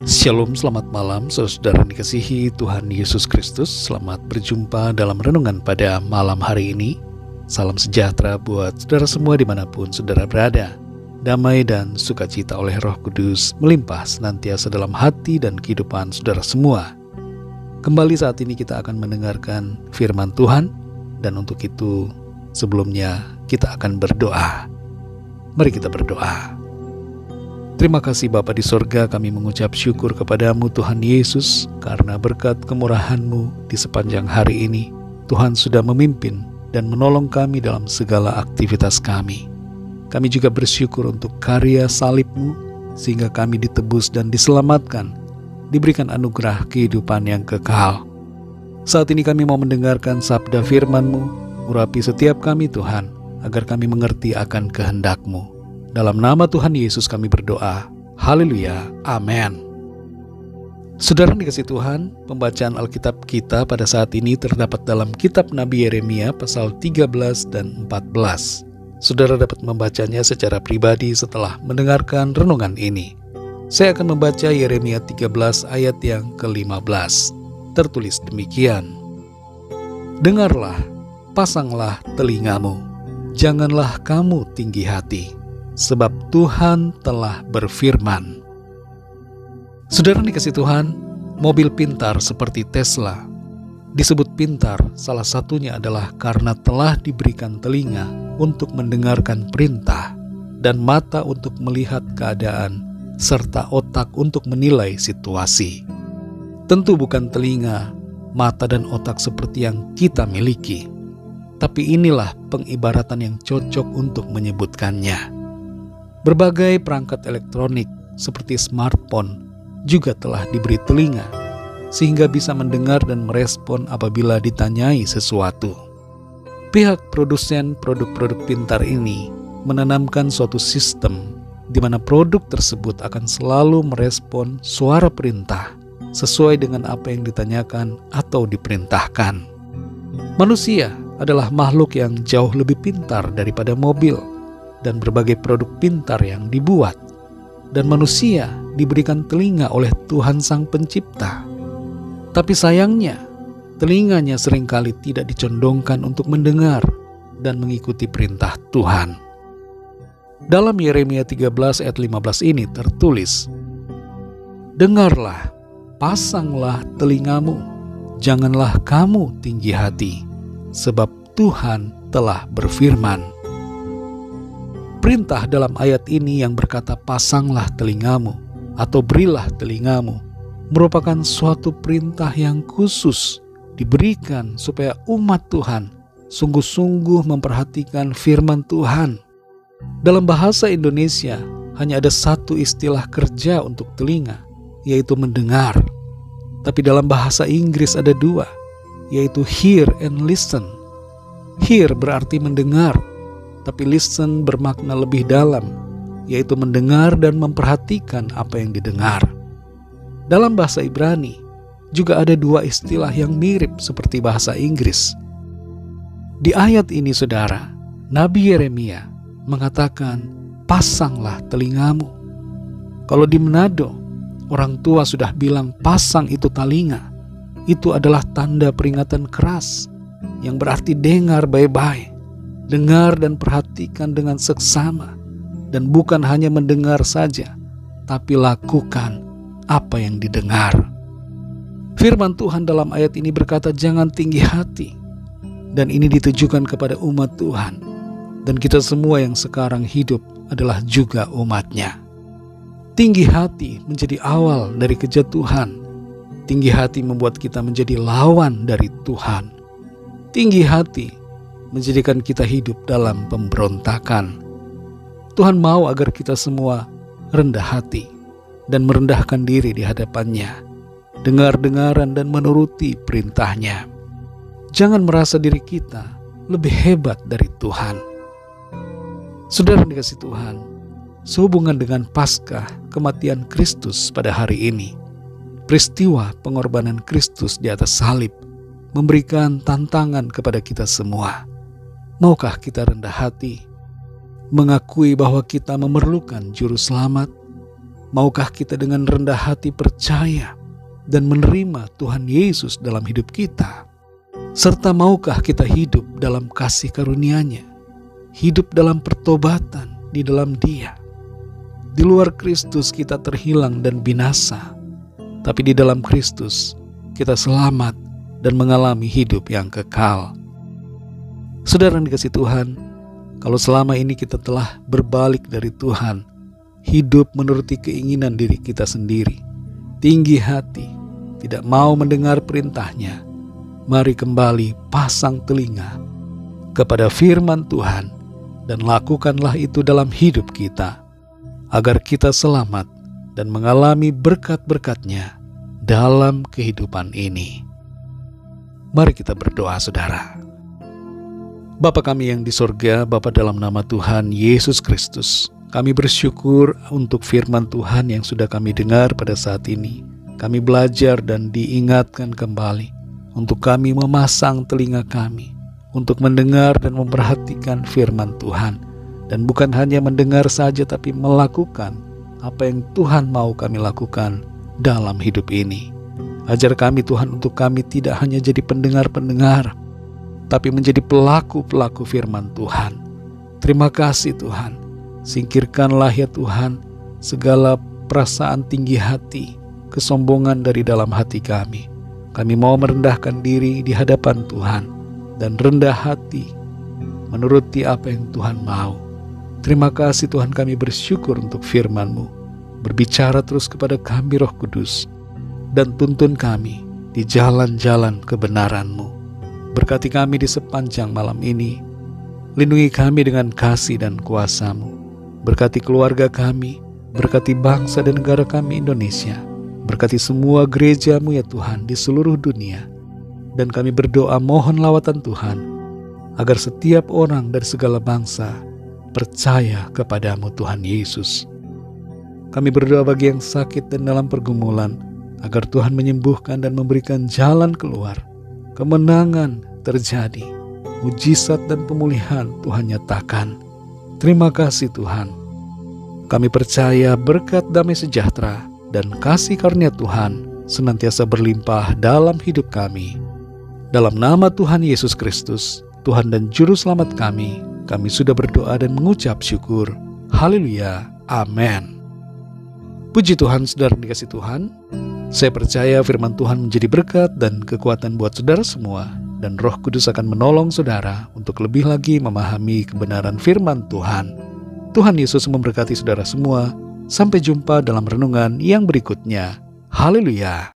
Shalom, selamat malam saudara-saudara yang dikasihi Tuhan Yesus Kristus. Selamat berjumpa dalam renungan pada malam hari ini. Salam sejahtera buat saudara semua dimanapun saudara berada. Damai dan sukacita oleh Roh Kudus melimpah senantiasa dalam hati dan kehidupan saudara semua. Kembali saat ini kita akan mendengarkan firman Tuhan, dan untuk itu sebelumnya kita akan berdoa. Mari kita berdoa. Terima kasih Bapa di sorga, kami mengucap syukur kepadamu Tuhan Yesus, karena berkat kemurahan-Mu di sepanjang hari ini, Tuhan sudah memimpin dan menolong kami dalam segala aktivitas kami. Kami juga bersyukur untuk karya salib-Mu, sehingga kami ditebus dan diselamatkan, diberikan anugerah kehidupan yang kekal. Saat ini kami mau mendengarkan sabda firman-Mu, urapi setiap kami Tuhan, agar kami mengerti akan kehendak-Mu. Dalam nama Tuhan Yesus kami berdoa. Haleluya. Amin. Saudara dikasih Tuhan, pembacaan Alkitab kita pada saat ini terdapat dalam kitab Nabi Yeremia pasal 13 dan 14. Saudara dapat membacanya secara pribadi setelah mendengarkan renungan ini. Saya akan membaca Yeremia 13 ayat yang ke-15. Tertulis demikian. Dengarlah, pasanglah telingamu, janganlah kamu tinggi hati, sebab Tuhan telah berfirman. Saudara dikasih Tuhan, mobil pintar seperti Tesla disebut pintar salah satunya adalah karena telah diberikan telinga untuk mendengarkan perintah dan mata untuk melihat keadaan serta otak untuk menilai situasi. Tentu bukan telinga, mata dan otak seperti yang kita miliki, tapi inilah pengibaratan yang cocok untuk menyebutkannya. Berbagai perangkat elektronik seperti smartphone juga telah diberi telinga, sehingga bisa mendengar dan merespon apabila ditanyai sesuatu. Pihak produsen produk-produk pintar ini menanamkan suatu sistem di mana produk tersebut akan selalu merespon suara perintah sesuai dengan apa yang ditanyakan atau diperintahkan. Manusia adalah makhluk yang jauh lebih pintar daripada mobil dan berbagai produk pintar yang dibuat, dan manusia diberikan telinga oleh Tuhan Sang Pencipta. Tapi sayangnya, telinganya seringkali tidak dicondongkan untuk mendengar dan mengikuti perintah Tuhan. Dalam Yeremia 13 ayat 15 ini tertulis, dengarlah, pasanglah telingamu, janganlah kamu tinggi hati, sebab Tuhan telah berfirman. Perintah dalam ayat ini yang berkata pasanglah telingamu atau berilah telingamu merupakan suatu perintah yang khusus diberikan supaya umat Tuhan sungguh-sungguh memperhatikan firman Tuhan. Dalam bahasa Indonesia hanya ada satu istilah kerja untuk telinga, yaitu mendengar. Tapi dalam bahasa Inggris ada dua, yaitu hear and listen. Hear berarti mendengar, tapi listen bermakna lebih dalam, yaitu mendengar dan memperhatikan apa yang didengar. Dalam bahasa Ibrani juga ada dua istilah yang mirip seperti bahasa Inggris. Di ayat ini saudara, Nabi Yeremia mengatakan, pasanglah telingamu. Kalau di Manado, orang tua sudah bilang pasang itu telinga. Itu adalah tanda peringatan keras, yang berarti dengar baik-baik. Dengar dan perhatikan dengan seksama, dan bukan hanya mendengar saja, tapi lakukan apa yang didengar. Firman Tuhan dalam ayat ini berkata jangan tinggi hati, dan ini ditujukan kepada umat Tuhan, dan kita semua yang sekarang hidup adalah juga umatnya. Tinggi hati menjadi awal dari kejatuhan. Tinggi hati membuat kita menjadi lawan dari Tuhan. Tinggi hati menjadikan kita hidup dalam pemberontakan. Tuhan mau agar kita semua rendah hati dan merendahkan diri di hadapannya, dengar-dengaran dan menuruti perintahnya. Jangan merasa diri kita lebih hebat dari Tuhan. Saudara dikasih Tuhan, sehubungan dengan Paskah kematian Kristus pada hari ini, peristiwa pengorbanan Kristus di atas salib memberikan tantangan kepada kita semua. Maukah kita rendah hati, mengakui bahwa kita memerlukan juru selamat, Maukah kita dengan rendah hati percaya dan menerima Tuhan Yesus dalam hidup kita? Serta maukah kita hidup dalam kasih karunia-Nya, hidup dalam pertobatan di dalam Dia? Di luar Kristus kita terhilang dan binasa, tapi di dalam Kristus kita selamat dan mengalami hidup yang kekal. Saudara yang dikasihi Tuhan, kalau selama ini kita telah berbalik dari Tuhan, hidup menuruti keinginan diri kita sendiri, tinggi hati, tidak mau mendengar perintah-Nya, mari kembali pasang telinga kepada firman Tuhan dan lakukanlah itu dalam hidup kita, agar kita selamat dan mengalami berkat-berkat-Nya dalam kehidupan ini. Mari kita berdoa, saudara. Bapa kami yang di sorga, Bapa dalam nama Tuhan Yesus Kristus, kami bersyukur untuk firman Tuhan yang sudah kami dengar pada saat ini. Kami belajar dan diingatkan kembali untuk kami memasang telinga kami untuk mendengar dan memperhatikan firman Tuhan. Dan bukan hanya mendengar saja, tapi melakukan apa yang Tuhan mau kami lakukan dalam hidup ini. Ajar kami Tuhan untuk kami tidak hanya jadi pendengar-pendengar, tapi menjadi pelaku-pelaku firman Tuhan. Terima kasih Tuhan. Singkirkanlah ya Tuhan segala perasaan tinggi hati, kesombongan dari dalam hati kami. Kami mau merendahkan diri di hadapan Tuhan dan rendah hati menuruti apa yang Tuhan mau. Terima kasih Tuhan, kami bersyukur untuk firman-Mu. Berbicara terus kepada kami Roh Kudus dan tuntun kami di jalan-jalan kebenaran-Mu. Berkati kami di sepanjang malam ini. Lindungi kami dengan kasih dan kuasa-Mu. Berkati keluarga kami, berkati bangsa dan negara kami Indonesia. Berkati semua gereja-Mu ya Tuhan di seluruh dunia. Dan kami berdoa mohon lawatan Tuhan, agar setiap orang dari segala bangsa percaya kepada-Mu Tuhan Yesus. Kami berdoa bagi yang sakit dan dalam pergumulan, agar Tuhan menyembuhkan dan memberikan jalan keluar. Kemenangan terjadi, mujizat dan pemulihan Tuhan nyatakan. Terima kasih Tuhan. Kami percaya berkat damai sejahtera dan kasih karunia Tuhan senantiasa berlimpah dalam hidup kami. Dalam nama Tuhan Yesus Kristus, Tuhan dan Juru Selamat kami sudah berdoa dan mengucap syukur. Haleluya. Amin. Puji Tuhan, saudara dikasih Tuhan. Saya percaya firman Tuhan menjadi berkat dan kekuatan buat saudara semua. Dan Roh Kudus akan menolong saudara untuk lebih lagi memahami kebenaran firman Tuhan. Tuhan Yesus memberkati saudara semua. Sampai jumpa dalam renungan yang berikutnya. Haleluya.